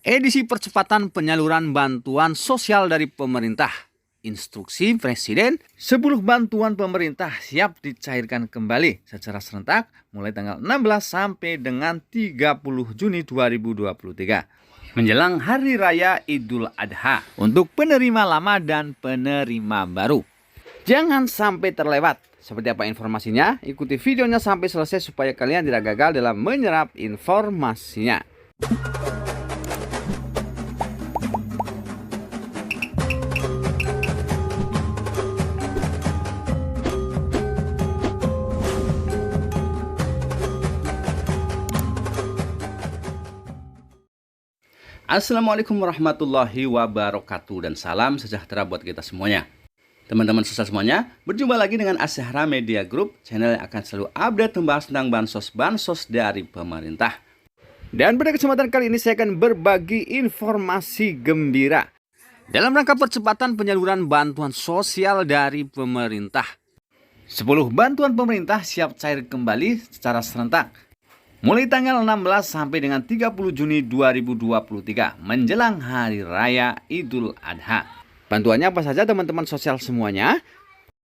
Edisi percepatan penyaluran bantuan sosial dari pemerintah. Instruksi Presiden, 10 bantuan pemerintah siap dicairkan kembali secara serentak mulai tanggal 16 sampai dengan 30 Juni 2023. Menjelang Hari Raya Idul Adha untuk penerima lama dan penerima baru. Jangan sampai terlewat. Seperti apa informasinya? Ikuti videonya sampai selesai supaya kalian tidak gagal dalam menyerap informasinya. Assalamualaikum warahmatullahi wabarakatuh dan salam sejahtera buat kita semuanya. Teman-teman sosial semuanya, berjumpa lagi dengan Asyahra Media Group, channel yang akan selalu update membahas tentang bansos dari pemerintah. Dan pada kesempatan kali ini saya akan berbagi informasi gembira dalam rangka percepatan penyaluran bantuan sosial dari pemerintah. 10 bantuan pemerintah siap cair kembali secara serentak mulai tanggal 16 sampai dengan 30 Juni 2023 menjelang Hari Raya Idul Adha. Bantuannya apa saja teman-teman sosial semuanya?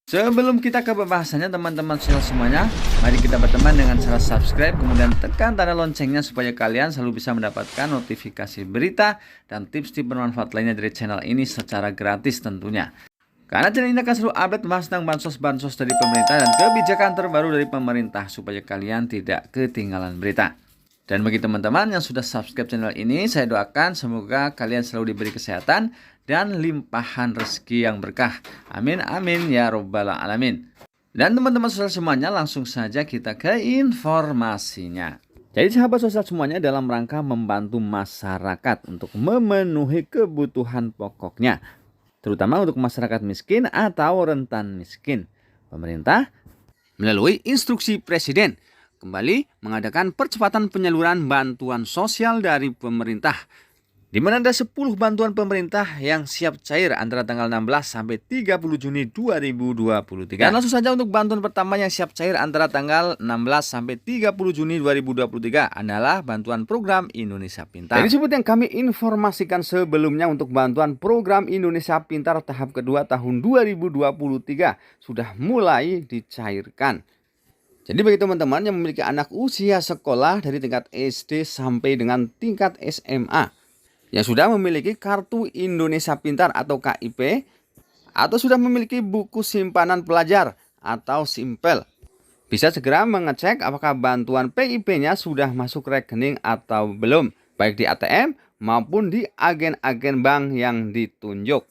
Sebelum kita ke pembahasannya teman-teman sosial semuanya, mari kita berteman dengan cara subscribe kemudian tekan tanda loncengnya supaya kalian selalu bisa mendapatkan notifikasi berita dan tips-tips bermanfaat lainnya dari channel ini secara gratis tentunya. Karena channel ini akan selalu update membahas tentang bansos dari pemerintah dan kebijakan terbaru dari pemerintah supaya kalian tidak ketinggalan berita. Dan bagi teman-teman yang sudah subscribe channel ini, saya doakan semoga kalian selalu diberi kesehatan dan limpahan rezeki yang berkah. Amin amin ya robbal alamin. Dan teman-teman sosial semuanya, langsung saja kita ke informasinya. Jadi sahabat sosial semuanya, dalam rangka membantu masyarakat untuk memenuhi kebutuhan pokoknya, terutama untuk masyarakat miskin atau rentan miskin, pemerintah melalui instruksi Presiden kembali mengadakan percepatan penyaluran bantuan sosial dari pemerintah, di mana ada 10 bantuan pemerintah yang siap cair antara tanggal 16 sampai 30 Juni 2023. Dan langsung saja untuk bantuan pertama yang siap cair antara tanggal 16 sampai 30 Juni 2023 adalah bantuan program Indonesia Pintar. Jadi seperti yang kami informasikan sebelumnya, untuk bantuan program Indonesia Pintar tahap kedua tahun 2023 sudah mulai dicairkan. Jadi bagi teman-teman yang memiliki anak usia sekolah dari tingkat SD sampai dengan tingkat SMA yang sudah memiliki kartu Indonesia Pintar atau KIP, atau sudah memiliki buku simpanan pelajar atau SIMPEL, bisa segera mengecek apakah bantuan PIP-nya sudah masuk rekening atau belum, baik di ATM maupun di agen-agen bank yang ditunjuk.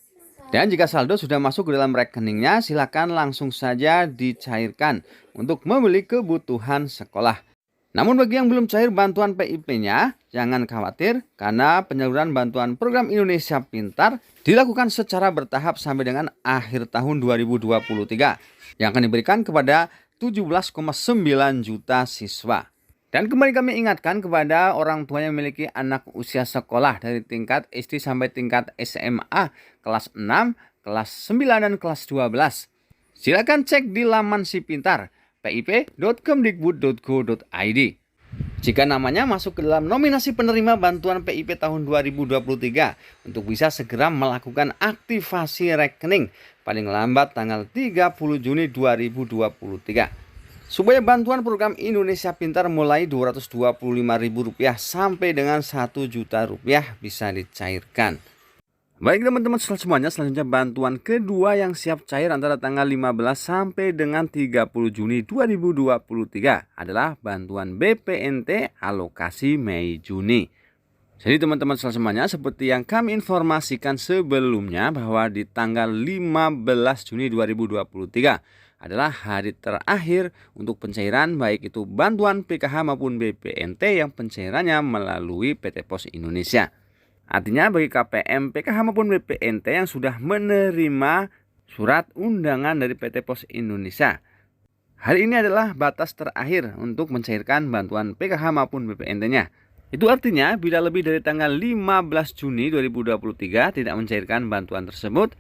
Dan jika saldo sudah masuk ke dalam rekeningnya, silakan langsung saja dicairkan untuk membeli kebutuhan sekolah. Namun bagi yang belum cair bantuan PIP-nya, jangan khawatir karena penyaluran bantuan program Indonesia Pintar dilakukan secara bertahap sampai dengan akhir tahun 2023 yang akan diberikan kepada 17,9 juta siswa. Dan kembali kami ingatkan kepada orang tua yang memiliki anak usia sekolah dari tingkat SD sampai tingkat SMA kelas 6, kelas 9, dan kelas 12. Silakan cek di laman Si Pintar pip.kemdikbud.go.id. Jika namanya masuk ke dalam nominasi penerima bantuan PIP tahun 2023 untuk bisa segera melakukan aktivasi rekening paling lambat tanggal 30 Juni 2023. Supaya bantuan program Indonesia Pintar mulai Rp225.000 sampai dengan Rp1 juta bisa dicairkan. Baik teman-teman semuanya, selanjutnya bantuan kedua yang siap cair antara tanggal 15 sampai dengan 30 Juni 2023 adalah bantuan BPNT alokasi Mei-Juni. Jadi teman-teman semuanya, seperti yang kami informasikan sebelumnya bahwa di tanggal 15 Juni 2023 adalah hari terakhir untuk pencairan baik itu bantuan PKH maupun BPNT yang pencairannya melalui PT Pos Indonesia. Artinya bagi KPM, PKH maupun BPNT yang sudah menerima surat undangan dari PT Pos Indonesia, hari ini adalah batas terakhir untuk mencairkan bantuan PKH maupun BPNT-nya. Itu artinya bila lebih dari tanggal 15 Juni 2023 tidak mencairkan bantuan tersebut,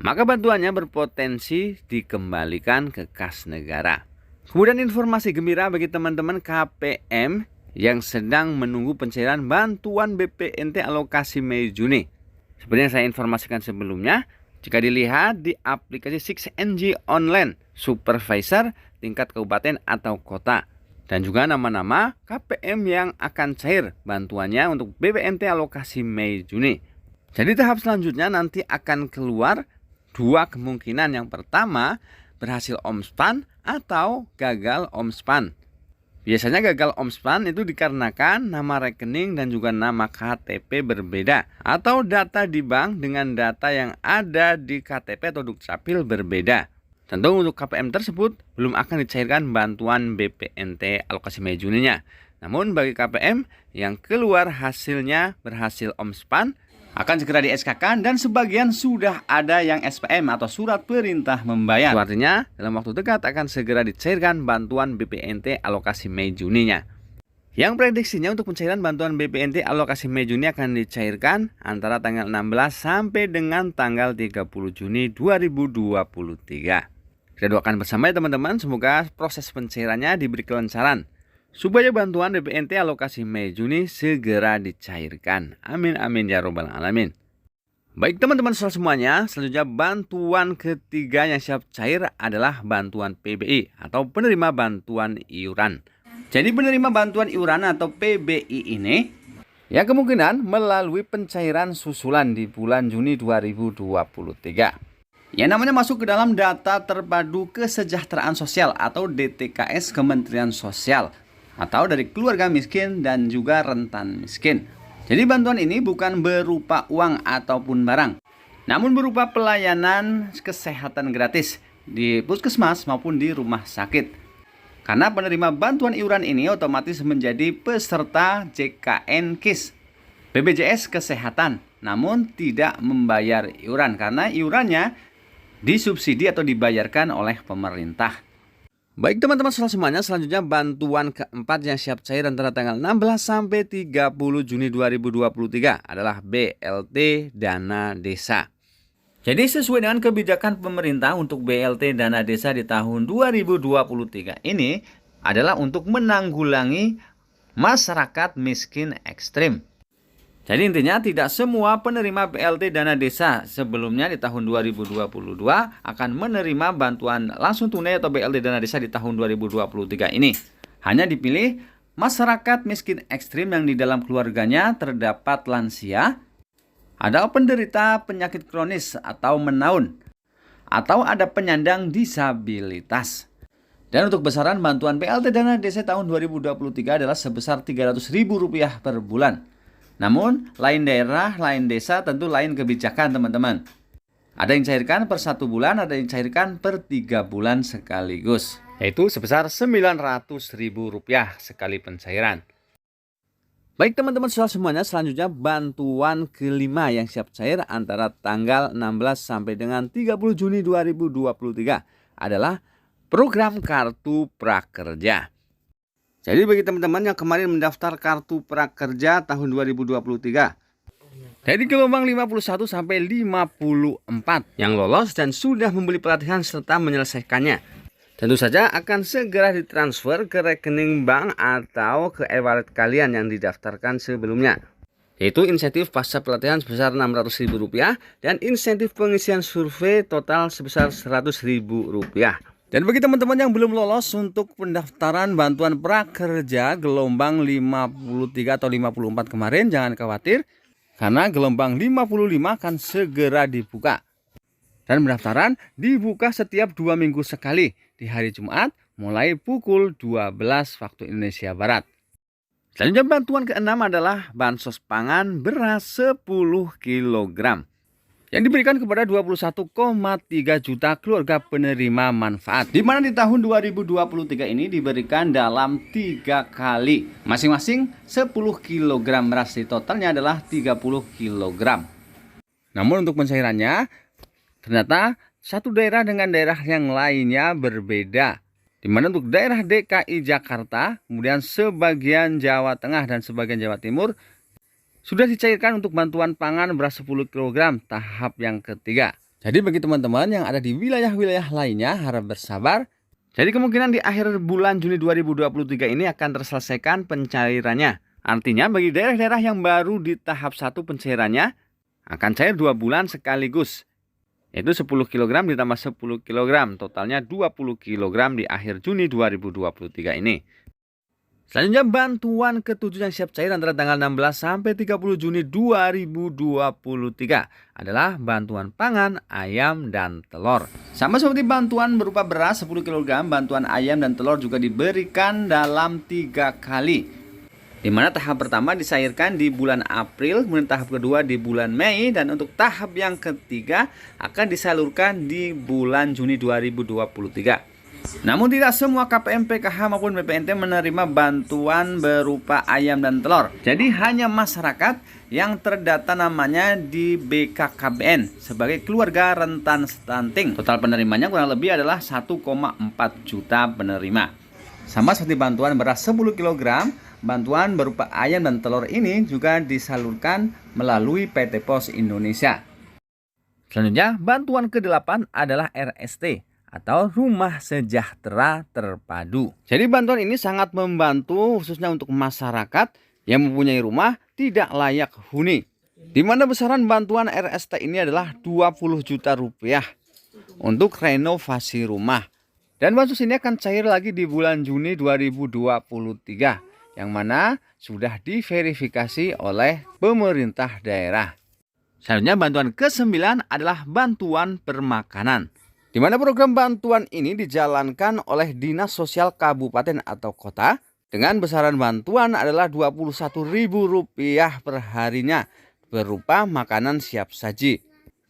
maka bantuannya berpotensi dikembalikan ke kas negara. Kemudian informasi gembira bagi teman-teman KPM yang sedang menunggu pencairan bantuan BPNT alokasi Mei Juni. Seperti yang saya informasikan sebelumnya, jika dilihat di aplikasi 6NG Online Supervisor tingkat kabupaten atau kota, dan juga nama-nama KPM yang akan cair bantuannya untuk BPNT alokasi Mei Juni. Jadi tahap selanjutnya nanti akan keluar dua kemungkinan. Yang pertama, berhasil omspan atau gagal omspan. Biasanya gagal omspan itu dikarenakan nama rekening dan juga nama KTP berbeda, atau data di bank dengan data yang ada di KTP atau Dukcapil berbeda. Tentu untuk KPM tersebut belum akan dicairkan bantuan BPNT alokasi Mei Juninya. Namun bagi KPM yang keluar hasilnya berhasil omspan, akan segera di SK-kan dan sebagian sudah ada yang SPM atau surat perintah membayar. Itu artinya dalam waktu dekat akan segera dicairkan bantuan BPNT alokasi Mei Juninya. Yang prediksinya untuk pencairan bantuan BPNT alokasi Mei Juni akan dicairkan antara tanggal 16 sampai dengan tanggal 30 Juni 2023. Kita doakan bersama ya teman-teman, semoga proses pencairannya diberi kelancaran, supaya bantuan BPNT alokasi Mei Juni segera dicairkan. Amin amin ya robbal alamin. Baik teman-teman semuanya, selanjutnya bantuan ketiga yang siap cair adalah bantuan PBI atau penerima bantuan iuran. Jadi penerima bantuan iuran atau PBI ini ya kemungkinan melalui pencairan susulan di bulan Juni 2023. Ya namanya masuk ke dalam data terpadu kesejahteraan sosial atau DTKS Kementerian Sosial, atau dari keluarga miskin dan juga rentan miskin. Jadi bantuan ini bukan berupa uang ataupun barang, namun berupa pelayanan kesehatan gratis di puskesmas maupun di rumah sakit. Karena penerima bantuan iuran ini otomatis menjadi peserta JKN KIS, BPJS Kesehatan, namun tidak membayar iuran karena iurannya disubsidi atau dibayarkan oleh pemerintah. Baik teman-teman semuanya, selanjutnya bantuan keempat yang siap cair antara tanggal 16 sampai 30 Juni 2023 adalah BLT Dana Desa. Jadi sesuai dengan kebijakan pemerintah untuk BLT Dana Desa di tahun 2023 ini adalah untuk menanggulangi masyarakat miskin ekstrim. Jadi intinya tidak semua penerima BLT Dana Desa sebelumnya di tahun 2022 akan menerima bantuan langsung tunai atau BLT Dana Desa di tahun 2023 ini. Hanya dipilih masyarakat miskin ekstrim yang di dalam keluarganya terdapat lansia, ada penderita penyakit kronis atau menaun, atau ada penyandang disabilitas. Dan untuk besaran bantuan BLT Dana Desa tahun 2023 adalah sebesar Rp300.000 per bulan. Namun, lain daerah, lain desa tentu lain kebijakan teman-teman. Ada yang cairkan per 1 bulan, ada yang cairkan per 3 bulan sekaligus. Yaitu sebesar Rp900.000 sekali pencairan. Baik teman-teman semuanya, selanjutnya bantuan kelima yang siap cair antara tanggal 16 sampai dengan 30 Juni 2023 adalah program Kartu Prakerja. Jadi bagi teman-teman yang kemarin mendaftar Kartu Prakerja tahun 2023, dari gelombang 51 sampai 54 yang lolos dan sudah membeli pelatihan serta menyelesaikannya, tentu saja akan segera ditransfer ke rekening bank atau ke e-wallet kalian yang didaftarkan sebelumnya. Yaitu insentif pasca pelatihan sebesar Rp600.000 dan insentif pengisian survei total sebesar Rp100.000. Dan bagi teman-teman yang belum lolos untuk pendaftaran bantuan prakerja gelombang 53 atau 54 kemarin, jangan khawatir karena gelombang 55 akan segera dibuka. Dan pendaftaran dibuka setiap 2 minggu sekali di hari Jumat mulai pukul 12 waktu Indonesia Barat. Selanjutnya bantuan ke-6 adalah bansos pangan beras 10 kg. Yang diberikan kepada 21,3 juta keluarga penerima manfaat. Di mana di tahun 2023 ini diberikan dalam 3 kali. Masing-masing 10 kg beras, totalnya adalah 30 kg. Namun untuk pencairannya, ternyata satu daerah dengan daerah yang lainnya berbeda. Di mana untuk daerah DKI Jakarta, kemudian sebagian Jawa Tengah dan sebagian Jawa Timur, sudah dicairkan untuk bantuan pangan beras 10 kg tahap yang ketiga. Jadi bagi teman-teman yang ada di wilayah-wilayah lainnya harap bersabar. Jadi kemungkinan di akhir bulan Juni 2023 ini akan terselesaikan pencairannya. Artinya bagi daerah-daerah yang baru di tahap 1 pencairannya akan cair 2 bulan sekaligus. Yaitu 10 kg ditambah 10 kg, totalnya 20 kg di akhir Juni 2023 ini. Selanjutnya bantuan ke-7 yang siap cair antara tanggal 16 sampai 30 Juni 2023 adalah bantuan pangan, ayam, dan telur. Sama seperti bantuan berupa beras 10 kg, bantuan ayam dan telur juga diberikan dalam 3 kali. Di mana tahap pertama dicairkan di bulan April, kemudian tahap kedua di bulan Mei, dan untuk tahap yang ketiga akan disalurkan di bulan Juni 2023. Namun tidak semua KPM PKH maupun BPNT menerima bantuan berupa ayam dan telur. Jadi hanya masyarakat yang terdata namanya di BKKBN sebagai keluarga rentan stunting. Total penerimanya kurang lebih adalah 1,4 juta penerima. Sama seperti bantuan beras 10 kg, bantuan berupa ayam dan telur ini juga disalurkan melalui PT Pos Indonesia. Selanjutnya, bantuan ke-8 adalah RST atau Rumah Sejahtera Terpadu. Jadi bantuan ini sangat membantu khususnya untuk masyarakat yang mempunyai rumah tidak layak huni. Di mana besaran bantuan RST ini adalah 20 juta rupiah untuk renovasi rumah. Dan bansos ini akan cair lagi di bulan Juni 2023 yang mana sudah diverifikasi oleh pemerintah daerah. Selanjutnya bantuan ke-9 adalah bantuan permakanan. Di mana program bantuan ini dijalankan oleh Dinas Sosial Kabupaten atau Kota dengan besaran bantuan adalah Rp21.000 per harinya berupa makanan siap saji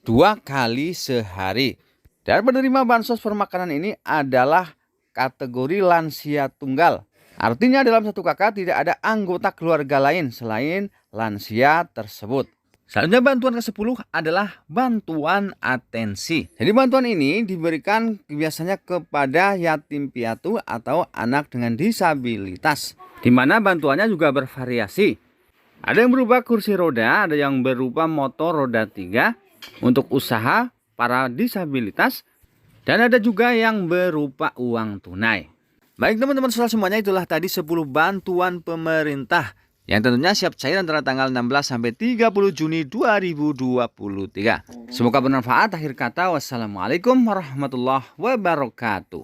2 kali sehari. Dan penerima bansos permakanan ini adalah kategori lansia tunggal. Artinya dalam satu kakak tidak ada anggota keluarga lain selain lansia tersebut. Selanjutnya bantuan ke-10 adalah bantuan atensi. Jadi bantuan ini diberikan biasanya kepada yatim piatu atau anak dengan disabilitas. Di mana bantuannya juga bervariasi. Ada yang berupa kursi roda, ada yang berupa motor roda 3 untuk usaha para disabilitas, dan ada juga yang berupa uang tunai. Baik teman-teman semuanya, itulah tadi 10 bantuan pemerintah yang tentunya siap cair antara tanggal 16 sampai 30 Juni 2023. Semoga bermanfaat. Akhir kata, wassalamualaikum warahmatullahi wabarakatuh.